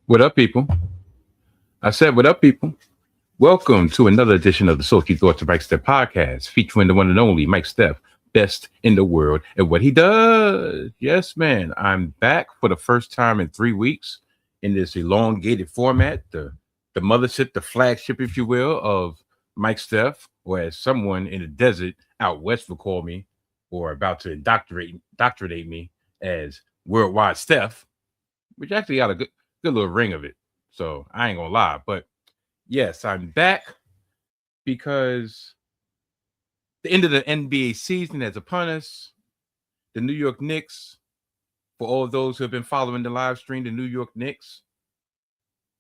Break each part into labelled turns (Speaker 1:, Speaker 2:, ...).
Speaker 1: What up, people? I said, what up, people? Welcome to another edition of the Sulky Thoughts of Mike Steph podcast, featuring the one and only Mike Steph, best in the world at what he does. Yes, man, I'm back for the first time in 3 weeks in this elongated format, the mothership, the flagship, if you will, of Mike Steph, or as someone in the desert out west would call me, or about to indoctrinate me as Worldwide Steph, which actually got a good little ring of it. So I ain't gonna lie, but yes, I'm back because the end of the NBA season is upon us. The New York Knicks, for all of those who have been following the live stream, the New York Knicks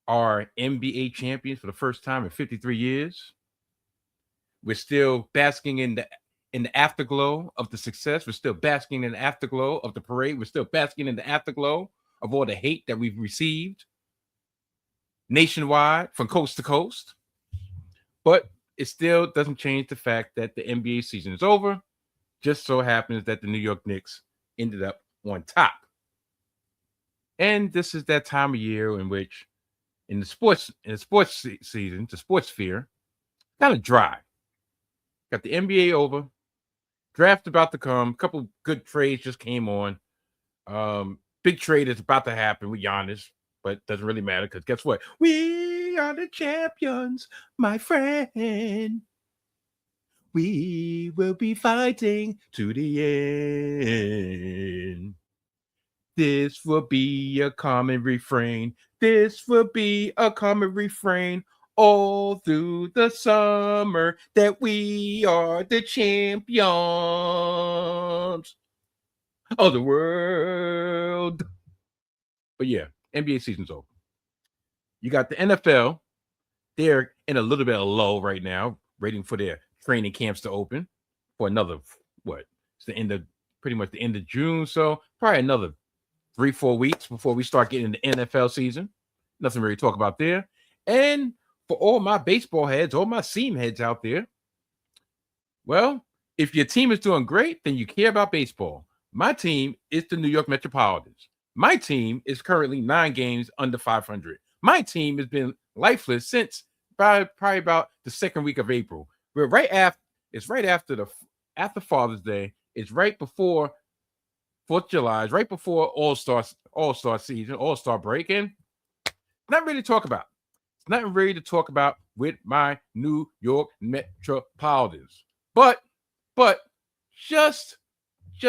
Speaker 1: are NBA champions for the first time in 53 years. We're still basking in the afterglow of the success. We're still basking in the afterglow of the parade. We're still basking in the afterglow of all the hate that we've received nationwide from coast to coast. But it still doesn't change the fact that the NBA season is over. Just so happens that the New York Knicks ended up on top. And this is that time of year in which in the sports season, the sports sphere, kind of dry. Got the NBA over, draft about to come, a couple good trades just came on. Big trade is about to happen with Giannis, but doesn't really matter because guess what? We are the champions, my friend. We will be fighting to the end. This will be a common refrain. This will be a common refrain all through the summer that we are the champions of the world. But yeah, NBA season's over. You got the NFL. They're in a little bit of lull right now, waiting for their training camps to open for another, what? It's the end of pretty much the end of June. So probably another 3-4 weeks before we start getting the NFL season. Nothing really to talk about there. And for all my baseball heads, all my seam heads out there, well, if your team is doing great, then you care about baseball. My team is the New York Metropolitans. My team is currently 9 games under 500. My team has been lifeless since probably about the second week of April. We're right after Father's Day. It's right before 4th of July. It's right before All-Star season, All-Star break. And not really to talk about. It's nothing really to talk about with my New York Metropolitans. But just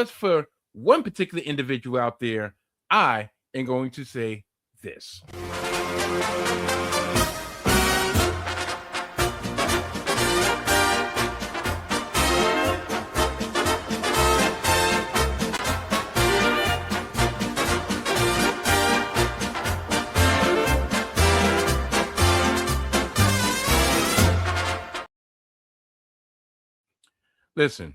Speaker 1: for one particular individual out there, I am going to say this. Listen,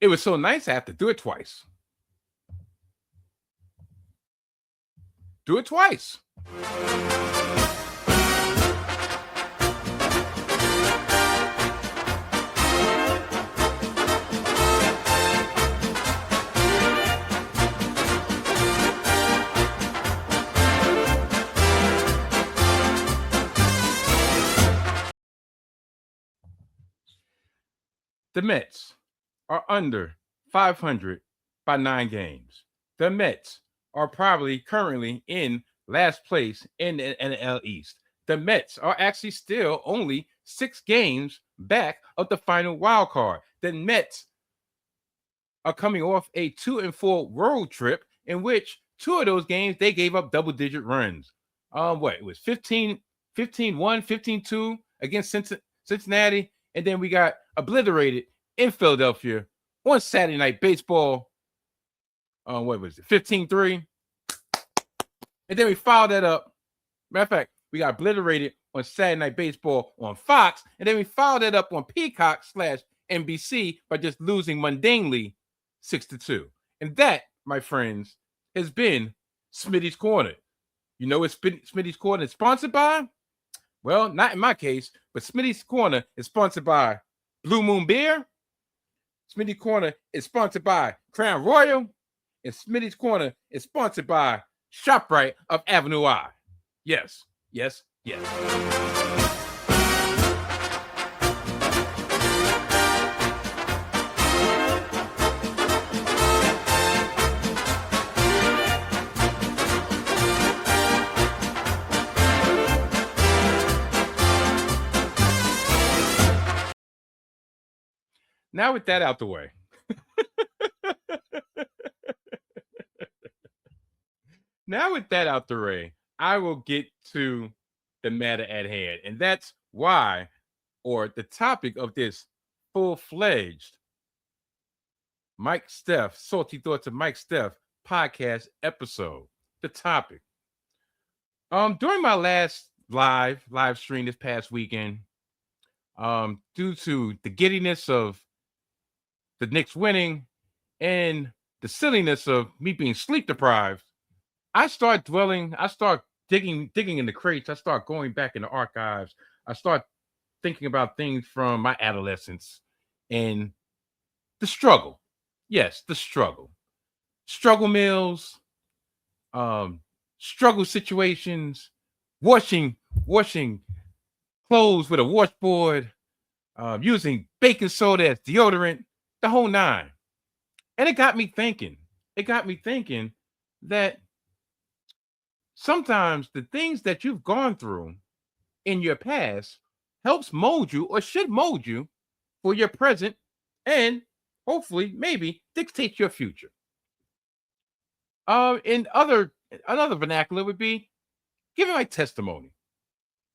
Speaker 1: it was so nice I have to do it twice. Do it twice. The Mets are under 500 by 9 games. The Mets are probably currently in last place in the NL East. The Mets are actually still only 6 games back of the final wild card. The Mets are coming off a 2-4 road trip in which 2 of those games they gave up double-digit runs. It was 15-1, 15-2 against Cincinnati, and then we got obliterated in Philadelphia on Saturday Night Baseball. 15-3. And then we followed that up. Matter of fact, we got obliterated on Saturday Night Baseball on Fox, and then we followed that up on Peacock/NBC by just losing mundanely 6-2. And that, my friends, has been Smitty's Corner. You know what Smitty's Corner is sponsored by? Well, not in my case, but Smitty's Corner is sponsored by Blue Moon Beer. Smitty's Corner is sponsored by Crown Royal. And Smitty's Corner is sponsored by ShopRite of Avenue I. Yes, yes, yes. Now with that out the way, I will get to the matter at hand. And that's why, or the topic of this full-fledged Mike Steph, Salty Thoughts of Mike Steph podcast episode. The topic. During my last live stream this past weekend, due to the giddiness of the Knicks winning and the silliness of me being sleep deprived, I start digging in the crates. I start going back in the archives. I start thinking about things from my adolescence and the struggle. Yes, the struggle. Struggle meals, struggle situations, washing clothes with a washboard, using baking soda as deodorant, the whole nine. And it got me thinking. That sometimes the things that you've gone through in your past helps mold you or should mold you for your present and hopefully maybe dictate your future. In another vernacular would be giving my testimony,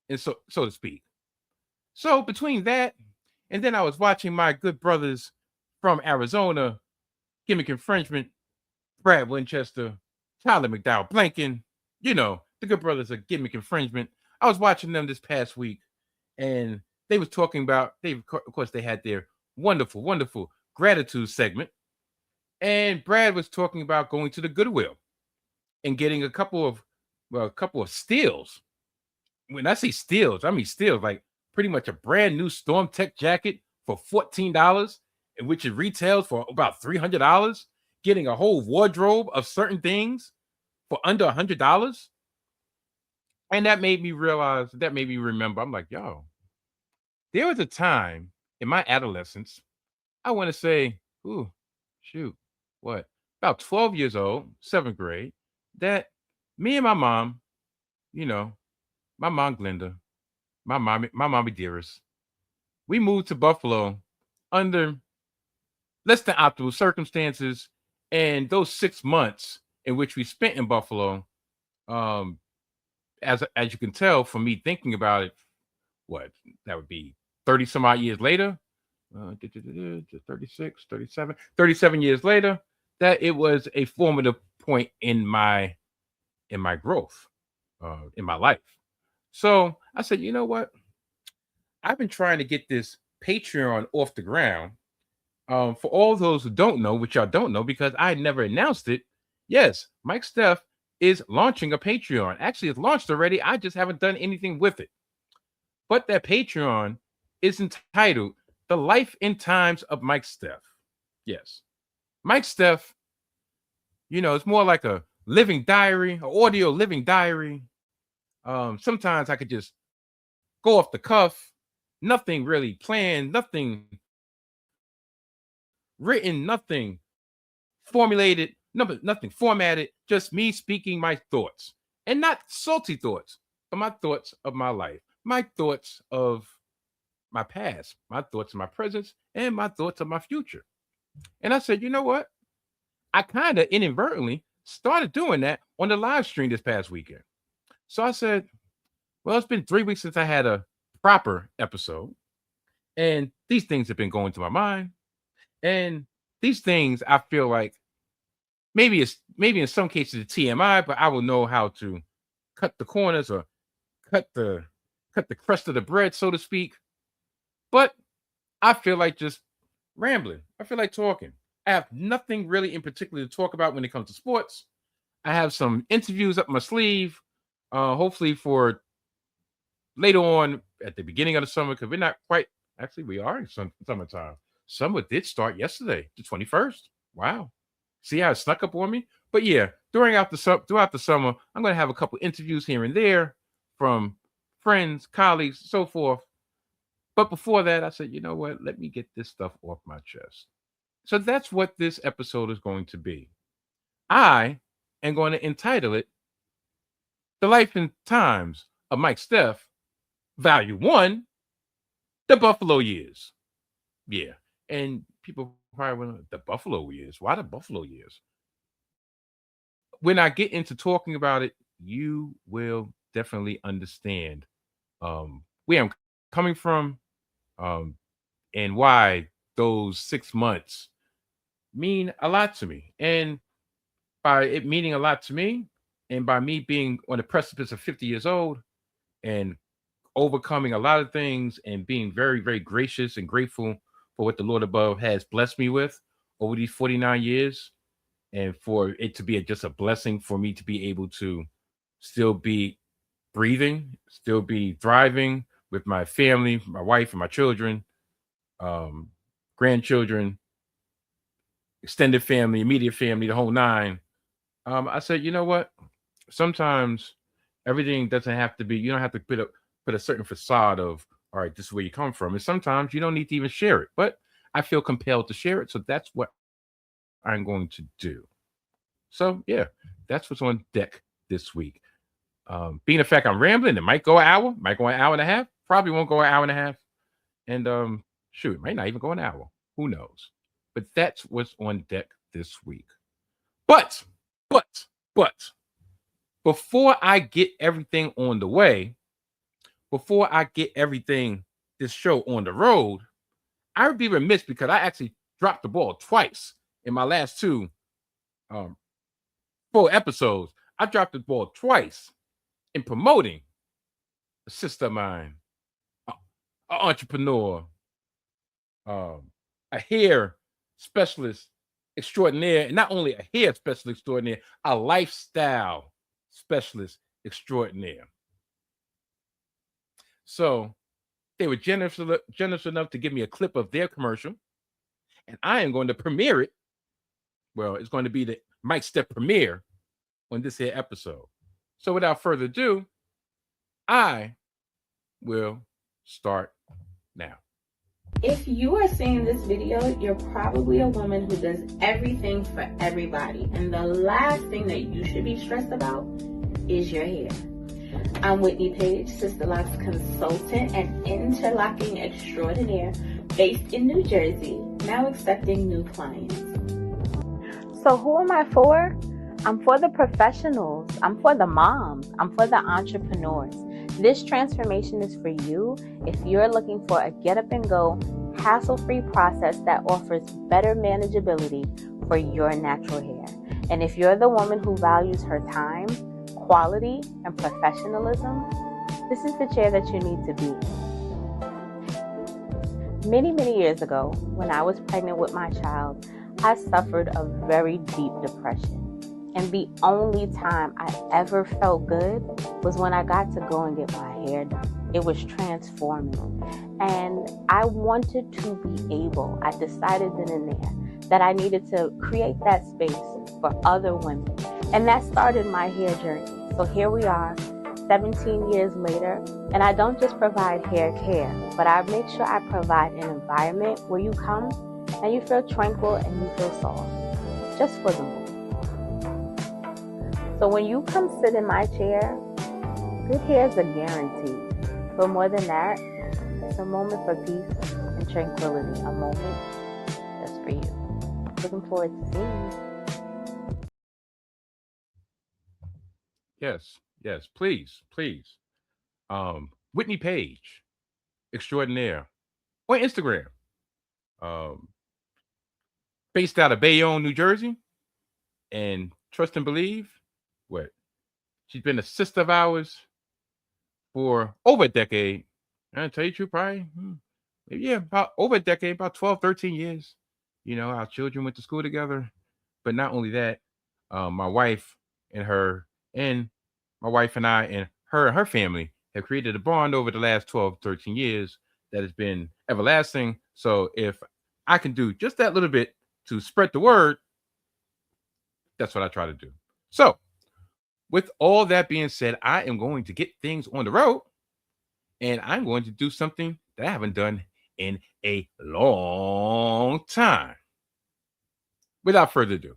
Speaker 1: and so to speak. So between that and then I was watching my good brothers from Arizona, Gimmick Infringement, Brad Winchester, Tyler McDowell Blanken, the good brothers of Gimmick Infringement. I was watching them this past week, and they was talking about, of course, they had their wonderful, wonderful gratitude segment. And Brad was talking about going to the Goodwill and getting a couple of steals. When I say steals, I mean steals, like pretty much a brand new Storm Tech jacket for $14, in which it retails for about $300, getting a whole wardrobe of certain things for under $100. And that made me remember, I'm like, yo, there was a time in my adolescence, I want to say, about 12 years old, seventh grade, that me and my mom, my mom Glenda, my mommy dearest, we moved to Buffalo under less than optimal circumstances. And those 6 months in which we spent in Buffalo, as you can tell from me thinking about it, what that would be 30 some odd years later, 36, 37, 37 years later, that it was a formative point in my growth, in my life. So I said, you know what? I've been trying to get this Patreon off the ground. For all those who don't know, which y'all don't know because I never announced it, yes, Mike Steph is launching a Patreon. Actually, it's launched already. I just haven't done anything with it. But that Patreon is entitled The Life and Times of Mike Steph. Yes. Mike Steph, it's more like a living diary, an audio living diary. Sometimes I could just go off the cuff, nothing really planned, nothing written, nothing formulated, nothing formatted, just me speaking my thoughts. And not salty thoughts, but my thoughts of my life, my thoughts of my past, my thoughts of my present, and my thoughts of my future. And I said, you know what? I kind of inadvertently started doing that on the live stream this past weekend. So I said, well, it's been 3 weeks since I had a proper episode. And these things have been going to my mind. And these things, I feel like maybe in some cases it's TMI, but I will know how to cut the corners or cut the crust of the bread, so to speak. But I feel like just rambling. I feel like talking. I have nothing really in particular to talk about when it comes to sports. I have some interviews up my sleeve, hopefully for later on at the beginning of the summer, because we're not quite, actually we are in summertime. Summer did start yesterday, the 21st. Wow. See how it snuck up on me? But yeah, throughout the summer, I'm going to have a couple interviews here and there from friends, colleagues, so forth. But before that, I said, you know what? Let me get this stuff off my chest. So that's what this episode is going to be. I am going to entitle it The Life and Times of Mike Steph, Value 1, The Buffalo Years. Yeah. And people probably went, the Buffalo Years? Why the Buffalo Years? When I get into talking about it, you will definitely understand where I'm coming from, um, and why those 6 months mean a lot to me. And by it meaning a lot to me, and by me being on the precipice of 50 years old and overcoming a lot of things and being very, very gracious and grateful for what the Lord above has blessed me with over these 49 years, and for it to be just a blessing for me to be able to still be breathing, still be thriving with my family, my wife, and my children, um, grandchildren, extended family, immediate family, the whole nine. I said, you know what? Sometimes everything doesn't have to be. You don't have to put a certain facade of, all right, this is where you come from. And sometimes you don't need to even share it. But I feel compelled to share it, so that's what I'm going to do. So yeah, that's what's on deck this week. Being the fact I'm rambling, it might go an hour, might go an hour and a half, probably won't go an hour and a half. And shoot, it might not even go an hour. Who knows? But that's what's on deck this week. But, but, but, before I get everything on the way, before I get everything, this show on the road, I would be remiss because I actually dropped the ball twice in my last two um, 4 episodes. I dropped the ball twice in promoting a sister of mine, an entrepreneur, a hair specialist extraordinaire, and not only a hair specialist extraordinaire, a lifestyle specialist extraordinaire. So they were generous enough to give me a clip of their commercial, and I am going to premiere it. Well, it's going to be the Mike Steph premiere on this here episode. So without further ado, I will start now.
Speaker 2: If you are seeing this video, you're probably a woman who does everything for everybody. And the last thing that you should be stressed about is your hair. I'm Whitney Page, Sister Locks consultant and interlocking extraordinaire based in New Jersey, now accepting new clients.
Speaker 3: So who am I for? I'm for the professionals. I'm for the moms. I'm for the entrepreneurs. This transformation is for you if you're looking for a get up and go, hassle-free process that offers better manageability for your natural hair. And if you're the woman who values her time, quality, and professionalism, this is the chair that you need to be in. Many years ago, when I was pregnant with my child, I suffered a very deep depression. And the only time I ever felt good was when I got to go and get my hair done. It was transforming. And I wanted to be able, I decided then and there that I needed to create that space for other women. And that started my hair journey. So here we are, 17 years later, and I don't just provide hair care, but I make sure I provide an environment where you come and you feel tranquil and you feel soft, just for the moment. So when you come sit in my chair, good hair is a guarantee. But more than that, it's a moment for peace and tranquility, a moment just for you. Looking forward to seeing you.
Speaker 1: Yes, please. Whitney Page, extraordinaire, on Instagram. Based out of Bayonne, New Jersey, and trust and believe, what? She's been a sister of ours for over a decade. And I tell you the truth, probably, about over a decade, about 12, 13 years. You know, our children went to school together. But not only that, my wife and her, and my wife and I, and her family have created a bond over the last 12, 13 years that has been everlasting. So if I can do just that little bit to spread the word, that's what I try to do. So, with all that being said, I am going to get things on the road and I'm going to do something that I haven't done in a long time. Without further ado,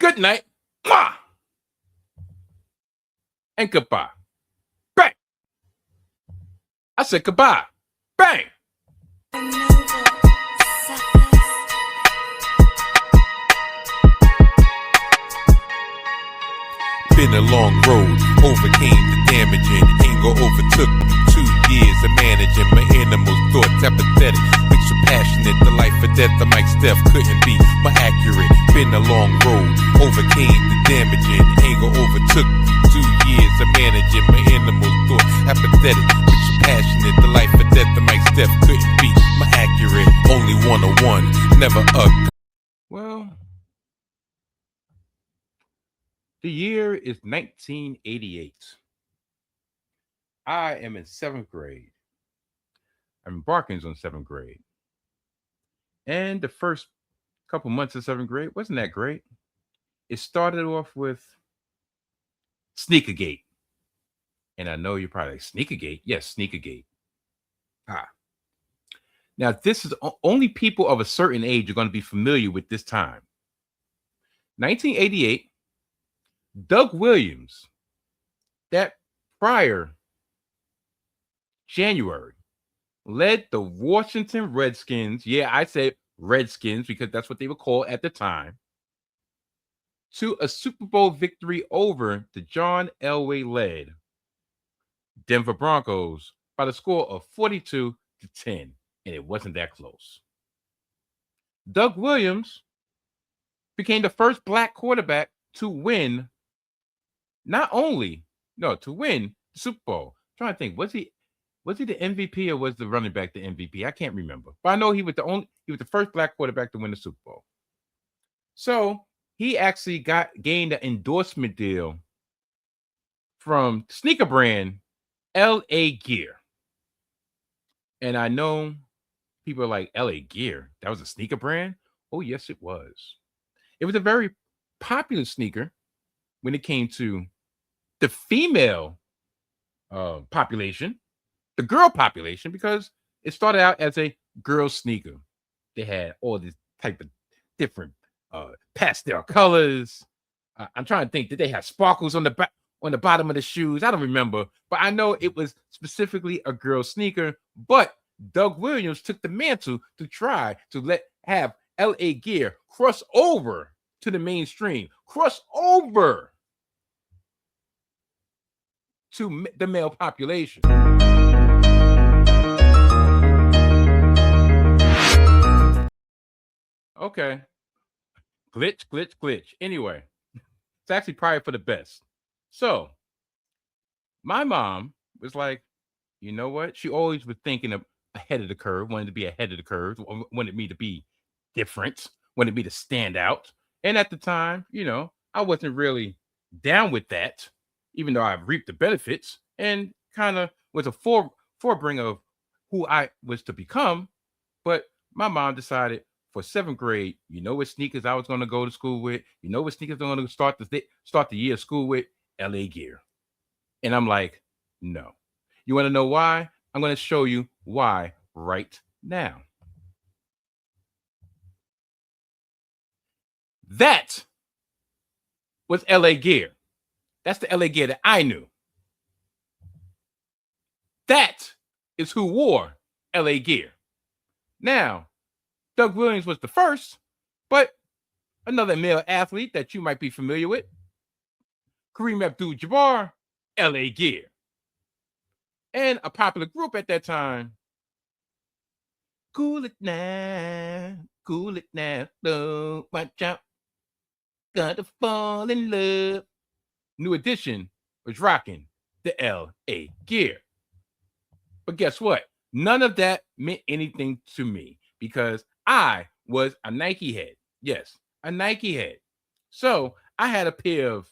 Speaker 1: good night, mwah, and goodbye. Bang! I said goodbye. Bang!
Speaker 4: Been a long road, overcame the damaging. Anger overtook me, 2 years of managing my animals' thoughts apathetic. Mixed with passionate, the life or death of Mike Steph couldn't be more accurate. Been a long road, overcame the damaging. Anger overtook me, 2 years of managing my animals' thoughts apathetic. Mixed with passionate, the life or death of Mike Steph couldn't be more accurate. Only 101, never a.
Speaker 1: Well, the year is 1988. I am in 7th grade. I'm embarking on 7th grade. And the first couple months of 7th grade wasn't that great. It started off with Sneakergate. And I know you're probably like, Sneakergate? Yes, Sneakergate. Now, this is only people of a certain age are going to be familiar with this time. 1988, Doug Williams, that prior January, led the Washington Redskins, yeah, I said Redskins because that's what they were called at the time, to a Super Bowl victory over the John Elway-led Denver Broncos by the score of 42-10, and it wasn't that close. Doug Williams became the first black quarterback to win to win the Super Bowl. I'm trying to think, was he the MVP or was the running back the MVP? I can't remember. But I know he was the first black quarterback to win the Super Bowl. So he actually gained an endorsement deal from sneaker brand LA Gear. And I know people are like, LA Gear, that was a sneaker brand? Oh, yes, it was. It was a very popular sneaker when it came to the female population, the girl population, because it started out as a girl sneaker. They had all these type of different pastel colors. I'm trying to think, did they have sparkles on the bottom of the shoes? I don't remember, but I know it was specifically a girl sneaker. But Doug Williams took the mantle to try to have LA Gear cross over to the mainstream, cross over to the male population. Okay. Glitch. Anyway, it's actually probably for the best. So, my mom was like, you know what? She always was thinking of ahead of the curve, wanted to be ahead of the curve, wanted me to be different, wanted me to stand out. And at the time, I wasn't really down with that, even though I reaped the benefits and kind of was a forebringer of who I was to become. But my mom decided for 7th grade, you know what sneakers I was going to go to school with? You know what sneakers I'm going to start the year of school with? LA Gear. And I'm like, no. You want to know why? I'm going to show you why right now. That was LA Gear. That's the LA Gear that I knew. That is who wore LA Gear. Now, Doug Williams was the first, but another male athlete that you might be familiar with, Kareem Abdul-Jabbar, LA Gear. And a popular group at that time, Cool it now, don't watch out, gotta fall in love. New Edition was rocking the LA Gear. But guess what? None of that meant anything to me because I was a Nike head. Yes, a Nike head. So I had a pair of,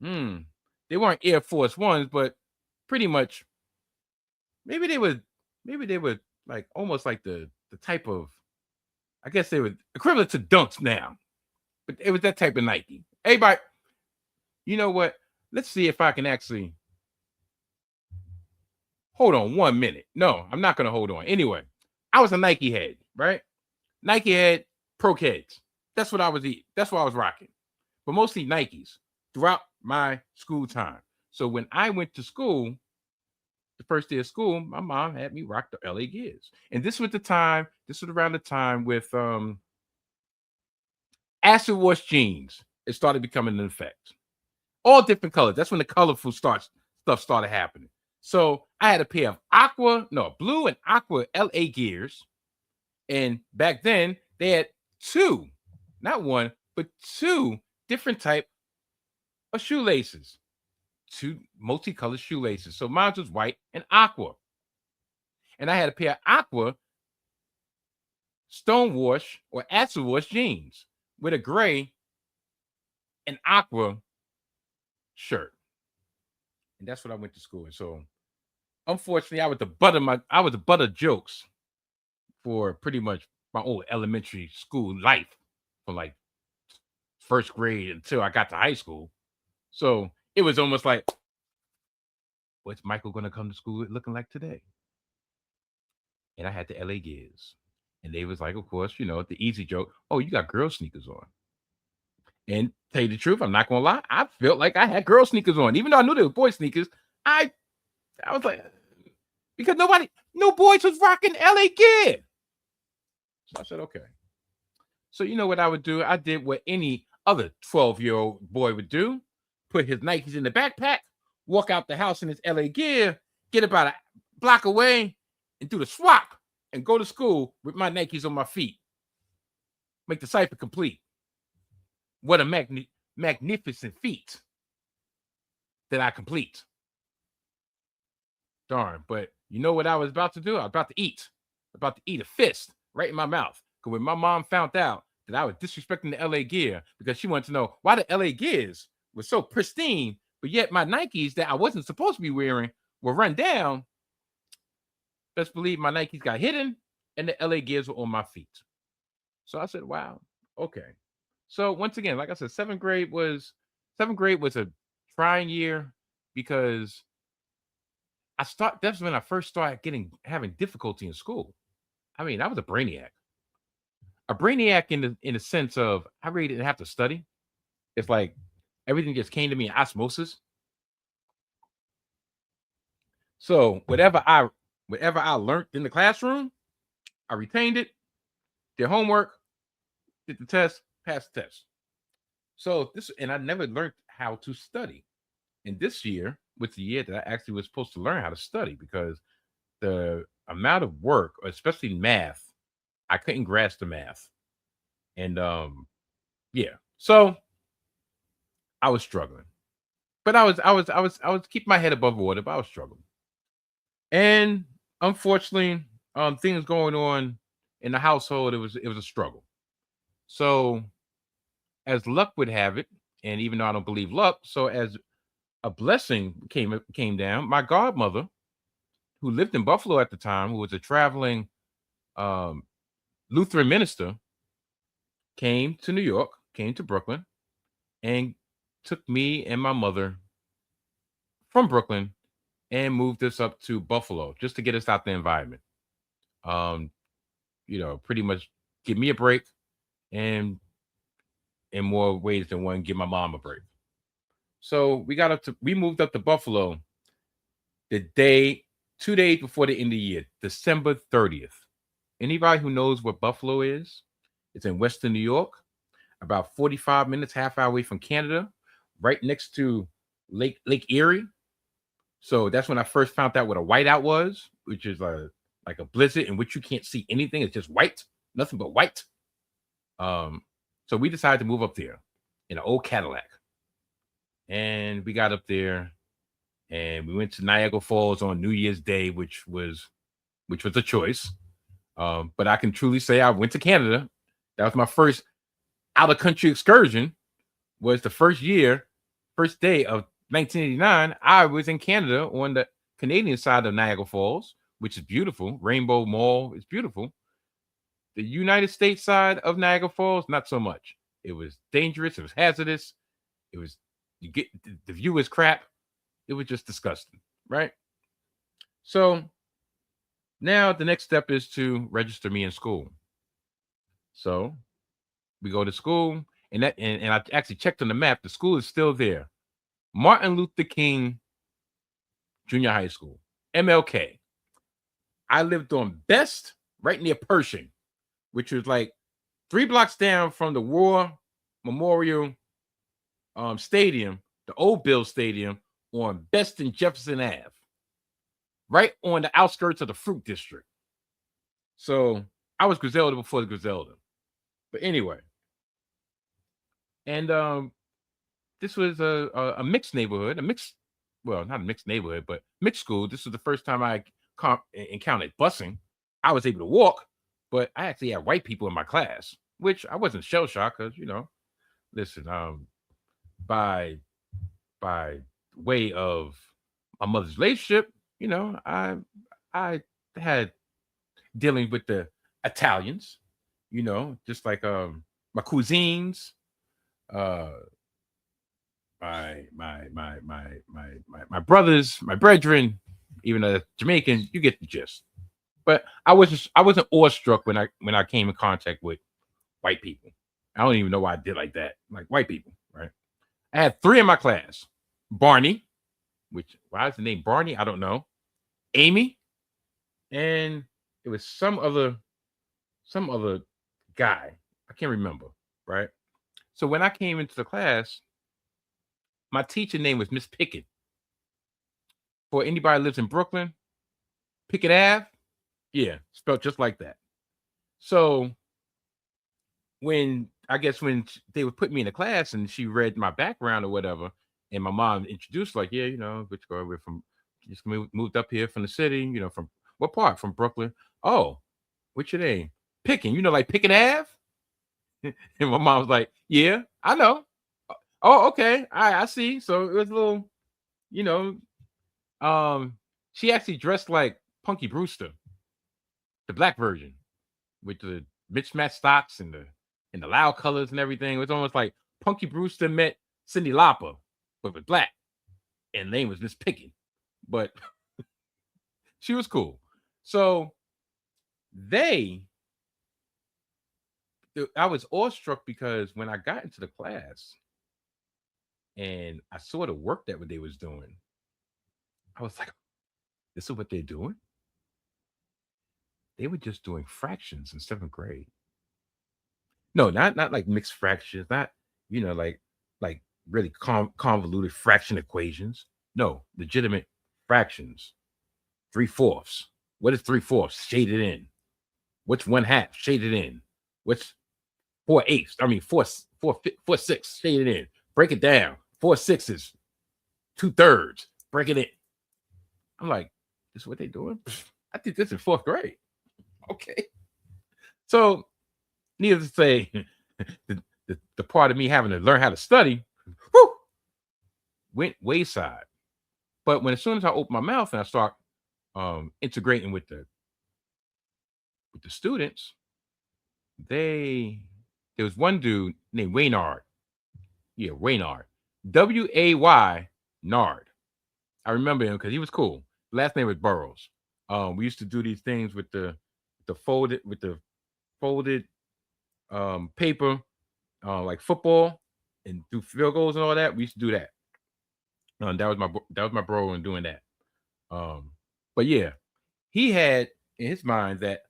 Speaker 1: they weren't Air Force Ones, but pretty much, maybe they were like almost like the type of, I guess they were equivalent to Dunks now. but it was that type of Nike. Everybody, you know what? Let's see if I can actually hold on 1 minute. No, I'm not gonna hold on. Anyway, I was a Nike head, right? Nike head, Pro Kids. That's what I was eating. That's what I was rocking. But mostly Nikes throughout my school time. So when I went to school, the first day of school, my mom had me rock the LA Gears. And this was around the time with acid wash jeans. It started becoming an effect. All different colors. That's when the colorful stuff started happening. So I had a pair of blue and aqua LA Gears. And back then they had two, not one, but two different type of shoelaces. Two multicolored shoelaces. So mine was white and aqua. And I had a pair of aqua stonewash or acid wash jeans with a gray and aqua shirt. And that's what I went to school in. So unfortunately, I was the butt of jokes for pretty much my whole elementary school life, from like first grade until I got to high school. So it was almost like, what's Michael gonna come to school looking like today? And I had the LA Gears. And they was like, of course, the easy joke. Oh, you got girl sneakers on. And tell you the truth, I'm not gonna lie, I felt like I had girl sneakers on, even though I knew they were boy sneakers. I was like, because no boys was rocking LA Gear. So I said, okay. So you know what I would do? I did what any other 12-year-old boy would do: put his Nikes in the backpack, walk out the house in his LA Gear, get about a block away, and do the swap and go to school with my Nikes on my feet. Make the cipher complete. What a magnificent feat that I complete. Darn, but you know what I was about to do? I was about to eat a fist right in my mouth. Because when my mom found out that I was disrespecting the LA Gear, because she wanted to know why the LA Gears were so pristine, but yet my Nikes that I wasn't supposed to be wearing were run down. Best believe my Nikes got hidden and the LA Gears were on my feet. So I said, wow, okay. So once again, like I said, seventh grade was a trying year, because that's when I first started having difficulty in school. I mean, I was a brainiac. A brainiac in the sense of I really didn't have to study. It's like everything just came to me in osmosis. So whatever I learned in the classroom, I retained it, did homework, did the test, passed the test. So I never learned how to study. And this year was the year that I actually was supposed to learn how to study, because the amount of work, especially math, I couldn't grasp the math. And yeah. So I was struggling. But I was keeping my head above water, but I was struggling. And unfortunately, things going on in the household, it was a struggle. So as luck would have it, and even though I don't believe luck, so as a blessing came down, my godmother, who lived in Buffalo at the time, who was a traveling Lutheran minister, came to New York, came to Brooklyn, and took me and my mother from Brooklyn and moved us up to Buffalo just to get us out the environment. Pretty much give me a break, and in more ways than one, give my mom a break. So we moved up to Buffalo 2 days before the end of the year, December 30th. Anybody who knows what Buffalo is, it's in Western New York, about 45 minutes, half hour away from Canada, right next to Lake Erie. So that's when I first found out what a whiteout was, which is like a blizzard in which you can't see anything. It's just white, nothing but white. So we decided to move up there in an old Cadillac. And we got up there and we went to Niagara Falls on New Year's Day, which was a choice. But I can truly say I went to Canada. That was my first out of country excursion. Was the first day of 1989. I was in Canada on the Canadian side of Niagara Falls, which is beautiful. Rainbow Mall is beautiful. The United States side of Niagara Falls, not so much. It was dangerous. It was hazardous. It was you get the view is crap. It was just disgusting, right? So now the next step is to register me in school. So we go to school, and I actually checked on the map. The school is still there. Martin Luther King Junior High School, MLK. I lived on Best, right near Pershing, which was like 3 blocks down from the War Memorial Stadium, the old Bill Stadium, on Best and Jefferson Ave, right on the outskirts of the Fruit District. So I was Griselda before the Griselda. But anyway, and this was a mixed neighborhood, well, not a mixed neighborhood, but mixed school. This was the first time I encountered busing. I was able to walk, but I actually had white people in my class, which I wasn't shell shocked because, listen, by way of my mother's relationship, I had dealing with the Italians, just like my cousins, uh my brothers, my brethren, even a Jamaican. You get the gist. But I wasn't awestruck when I came in contact with white people. I don't even know why I did like that. Like white people, right? I had 3 in my class. Barney, why is the name Barney? I don't know. Amy, and it was some other guy. I can't remember, right? So when I came into the class, my teacher name was Miss Pickett. For anybody who lives in Brooklyn, Pickett Ave, yeah, spelled just like that. So when they would put me in a class and she read my background or whatever, and my mom introduced like, yeah, which girl, we're from, just moved up here from the city, from what part? From Brooklyn. Oh, what's your name? Picking, like Pickett Ave? And my mom was like, yeah, I know. Oh, okay. I see. So it was a little, she actually dressed like Punky Brewster, the black version, with the mismatched stocks and the loud colors and everything. It was almost like Punky Brewster met Cyndi Lauper, but with black. And the name was Miss Pickett. But she was cool. So I was awestruck because when I got into the class and I saw the work that what they was doing, I was like, this is what they're doing? They were just doing fractions in 7th grade. No, not like mixed fractions, not, like really convoluted fraction equations. No, legitimate fractions. 3/4. What is 3/4? Shaded in. What's 1/2? Shaded in. What's 4/8? I mean, 4/6 shaded in. Break it down. 4/6, 2/3. Break it in. I'm like, this is what they're doing? I did this in 4th grade. Okay. So, needless to say, the part of me having to learn how to study, went wayside. But as soon as I open my mouth and I start integrating with the students, there was one dude named Waynard. Yeah, Waynard. W-A-Y Nard. I remember him because he was cool. Last name was Burrows. We used to do these things with the folded paper, like football, and do field goals and all that. We used to do that. That was my bro in doing that. But yeah, he had in his mind that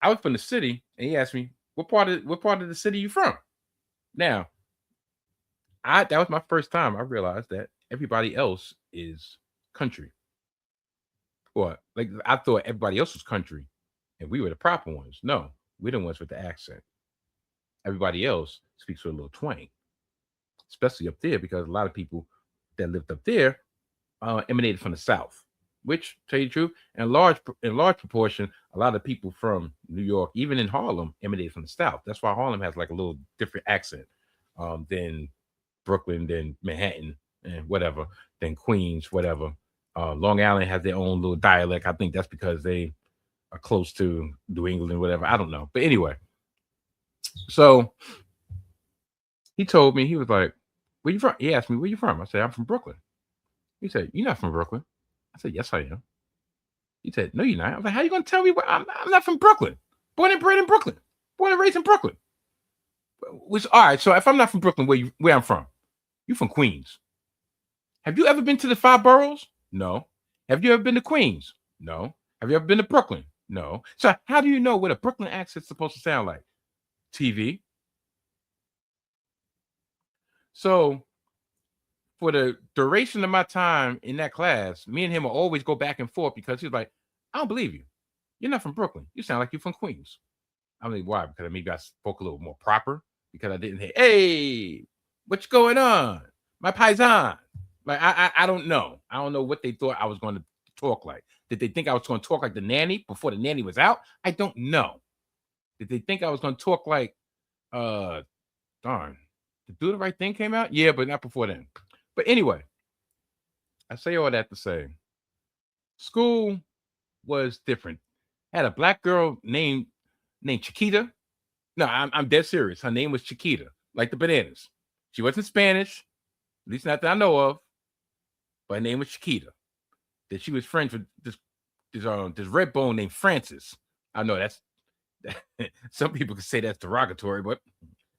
Speaker 1: I was from the city, and he asked me, what part of the city you from? Now, that was my first time I realized that everybody else is country. Or like I thought everybody else was country and we were the proper ones. No, we're the ones with the accent. Everybody else speaks with a little twang, especially up there because a lot of people that lived up there emanated from the South, which, tell you the truth, in large proportion, a lot of people from New York, even in Harlem, emanated from the South. That's why Harlem has like a little different accent than Brooklyn, than Manhattan, and whatever, than Queens, whatever. Long Island has their own little dialect. I think that's because they are close to New England, whatever. I don't know. But anyway, so He told me, he was like, "Where you from?" He asked me, "Where you from?" I said, "I'm from Brooklyn." He said, "You're not from Brooklyn." I said, "Yes, I am." He said, "No, you're not." I was like, "How you gonna tell me where I'm not from Brooklyn? Born and bred in Brooklyn. Born and raised in Brooklyn." Which, all right, so if I'm not from Brooklyn, where I'm from? You from Queens. Have you ever been to the five boroughs? No. Have you ever been to Queens? No. Have you ever been to Brooklyn? No. So how do you know what a Brooklyn accent's supposed to sound like? TV. So for the duration of my time in that class, me and him will always go back and forth because he's like, "I don't believe you. You're not from Brooklyn. You sound like you're from Queens." I'm like, "Why?" Because maybe I spoke a little more proper because I didn't say, "Hey, what's going on? My paisan." Like I don't know. I don't know what they thought I was going to talk like. Did they think I was going to talk like the nanny before the nanny was out? I don't know. Did they think I was going to talk like uh darn, the Do the Right Thing came out? Yeah, but not before then. But anyway, I say all that to say school was different. Had a black girl named Chiquita. No, I'm dead serious. Her name was Chiquita, like the bananas. She wasn't Spanish, at least not that I know of, but her name was Chiquita. That she was friends with this red bone named Francis. I know that's some people could say that's derogatory, but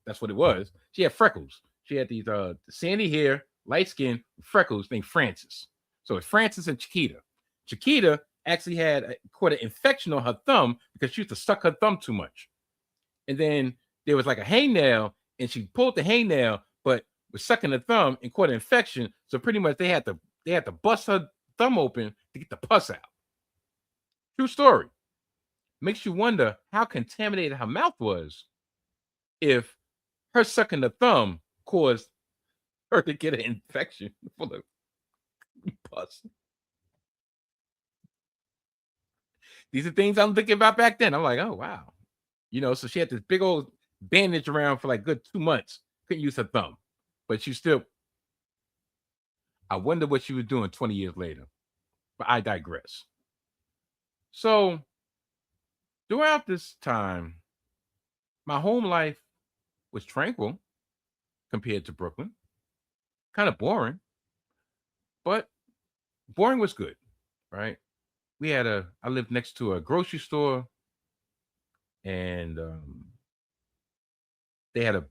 Speaker 1: that's what it was. She had freckles. She had these sandy hair, light skin, freckles named Francis. So it's Francis and Chiquita. Chiquita actually caught an infection on her thumb because she used to suck her thumb too much. And then there was like a hangnail, and she pulled the hangnail, but was sucking the thumb and caught an infection. So pretty much they had to bust her thumb open to get the pus out. True story. Makes you wonder how contaminated her mouth was if her sucking the thumb caused her to get an infection full of pus. These are things I'm thinking about back then. I'm like, oh wow. So she had this big old bandage around for like good 2 months. Couldn't use her thumb. But she still, I wonder what she was doing 20 years later. But I digress. So throughout this time, my home life was tranquil compared to Brooklyn. Kind of boring, but boring was good, right? I lived next to a grocery store, and they had a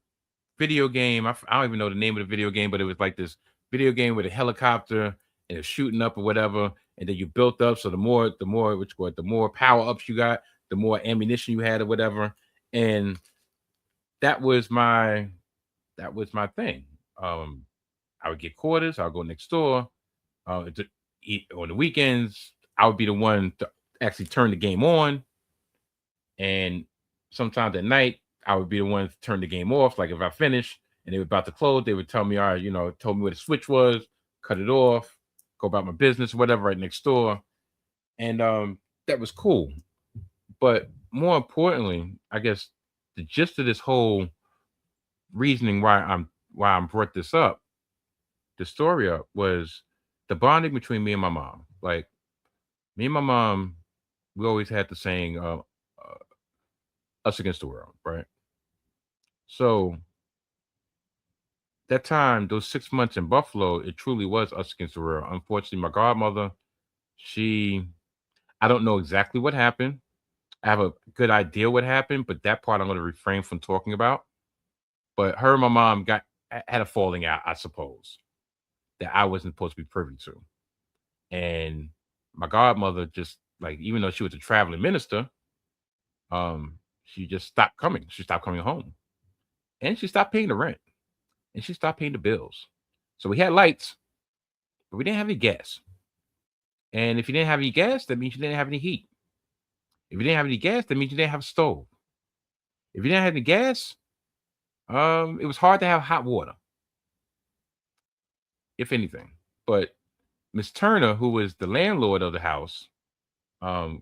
Speaker 1: video game. I don't even know the name of the video game, but it was like this video game with a helicopter and it's shooting up or whatever. And then you built up. So the more power ups you got, the more ammunition you had or whatever. And that was my thing. I would get quarters. I'll go next door. To eat on the weekends. I would be the one to actually turn the game on. And sometimes at night, I would be the one to turn the game off. Like if I finished and they were about to close, they would tell me, all right, told me where the switch was, cut it off, go about my business, whatever, right next door. And that was cool. But more importantly, I guess the gist of this whole reasoning why I'm brought the story up was the bonding between me and my mom. Like me and my mom, we always had the saying, us against the world, right? So that time, those 6 months in Buffalo, it truly was us against the world. Unfortunately, my godmother, she, I don't know exactly what happened. I have a good idea what happened, but that part I'm going to refrain from talking about. But her and my mom had a falling out, I suppose, that I wasn't supposed to be privy to. And my godmother just like, even though she was a traveling minister, she just stopped coming. She stopped coming home, and she stopped paying the rent, and she stopped paying the bills. So we had lights, but we didn't have any gas. And if you didn't have any gas, that means you didn't have any heat. If you didn't have any gas, that means you didn't have a stove. If you didn't have any gas, it was hard to have hot water, if anything. But Miss Turner, who was the landlord of the house,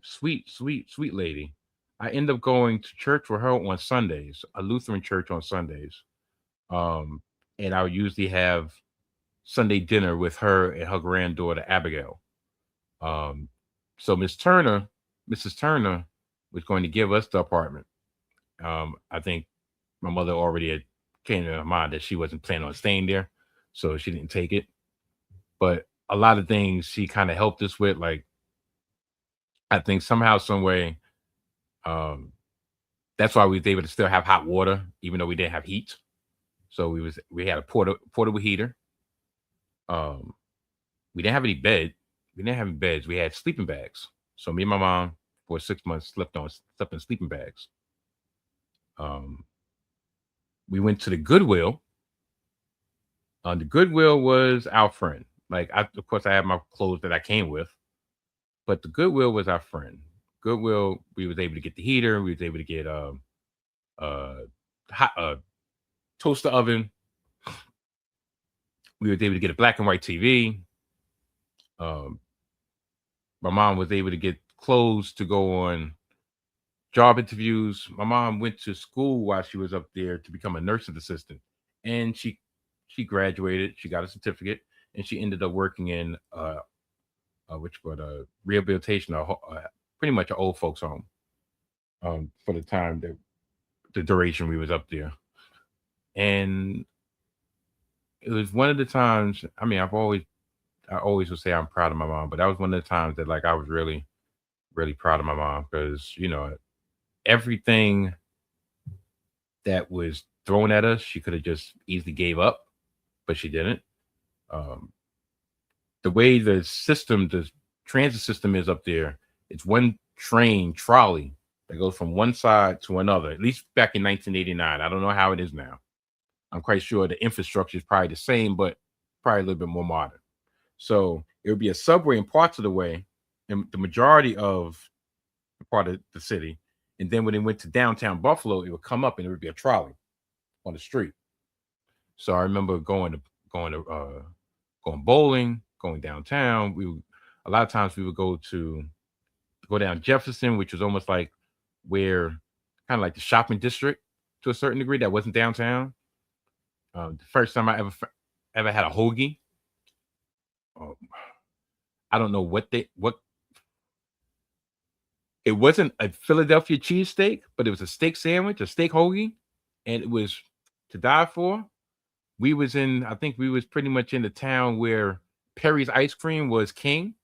Speaker 1: sweet, sweet, sweet lady, I end up going to church with her on Sundays, a Lutheran church on Sundays. Um, and I would usually have Sunday dinner with her and her granddaughter Abigail. Um, so Mrs. Turner, was going to give us the apartment. I think my mother already had came to her mind that she wasn't planning on staying there, so she didn't take it. But a lot of things she kind of helped us with, like I think somehow, some way, um, that's why we was able to still have hot water, even though we didn't have heat. So we had a portable heater. Um, we didn't have any bed. We didn't have any beds. We had sleeping bags. So me and my mom for 6 months slept in sleeping bags. Um, we went to the Goodwill. The Goodwill was our friend. Like of course, I had my clothes that I came with, but the Goodwill was our friend. Goodwill, we was able to get the heater. We was able to get uh, hot toaster oven. We were able to get a black and white TV. Um, my mom was able to get clothes to go on job interviews. My mom went to school while she was up there to become a nursing assistant, and she graduated. She got a certificate, and she ended up working in which was rehabilitation, pretty much an old folks home. For the time that the duration we was up there, and it was one of the times. I mean, I always would say I'm proud of my mom, but that was one of the times that like I was really really proud of my mom because everything that was thrown at us, she could have just easily gave up, but she didn't. Um, the way the transit system is up there, it's one train trolley that goes from one side to another. At least back in 1989, I don't know how it is now. I'm quite sure the infrastructure is probably the same, but probably a little bit more modern. So it would be a subway in parts of the way, and the majority of the part of the city. And then when it went to downtown Buffalo, it would come up and it would be a trolley on the street. So I remember going bowling, going downtown. A lot of times we would go down Jefferson, which was almost like where kind of like the shopping district to a certain degree that wasn't downtown. The first time I ever had a hoagie, um, I don't know what it wasn't a Philadelphia cheesesteak, but it was a steak sandwich, a steak hoagie, and it was to die for. I think we was pretty much in the town where Perry's ice cream was king.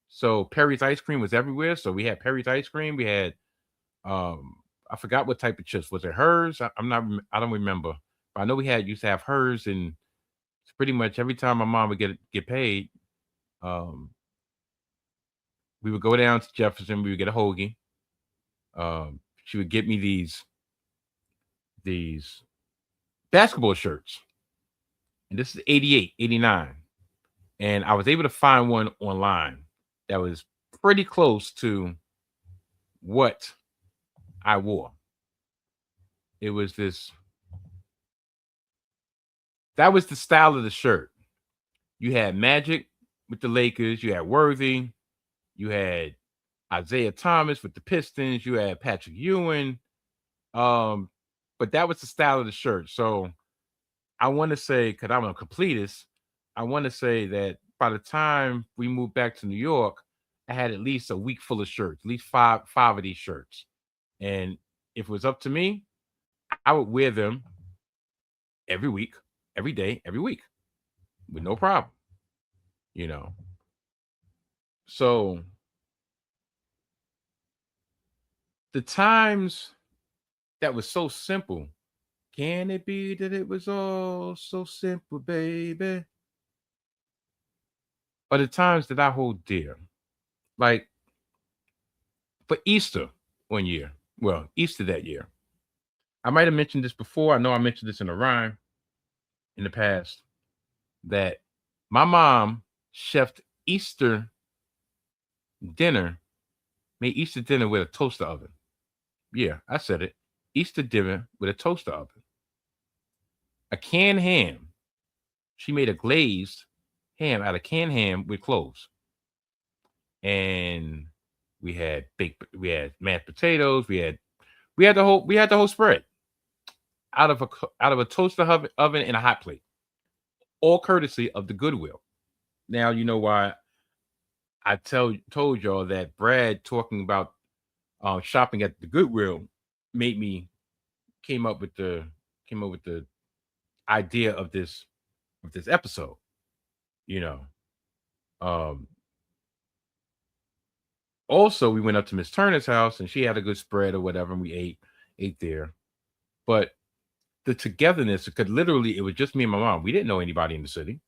Speaker 1: So Perry's ice cream was everywhere. So we had Perry's ice cream. We had I forgot what type of chips. Was it hers? I don't remember. But I know we used to have hers, and pretty much every time my mom would get paid, um, we would go down to Jefferson, we would get a hoagie. She would get me these basketball shirts. And this is 88, 89. And I was able to find one online that was pretty close to what I wore. It was that was the style of the shirt. You had Magic with the Lakers, you had Worthy, you had Isaiah Thomas with the Pistons, you had Patrick Ewing. But that was the style of the shirt. So I want to say, because I'm a completist, I want to say that by the time we moved back to New York, I had at least a week full of shirts, at least five of these shirts. And if it was up to me, I would wear them every week, every day, every week with no problem, you know. So the times that was so simple, can it be that it was all so simple, baby? Are the times that I hold dear. Like for Easter one year, well, Easter that year. I might have mentioned this before. I know I mentioned this in a rhyme in the past that my mom chefed Easter dinner, made Easter dinner with a toaster oven. Yeah, I said it. Easter dinner with a toaster oven. A canned ham. She made a glazed ham out of canned ham with cloves. And we had mashed potatoes, we had the whole spread out of a toaster oven and a hot plate, all courtesy of the Goodwill. Now you know why told y'all that Brad talking about shopping at the Goodwill made me came up with the idea of this episode. You know, um, also we went up to Miss Turner's house and she had a good spread or whatever, and we ate there. But the togetherness, because literally it was just me and my mom. We didn't know anybody in the city.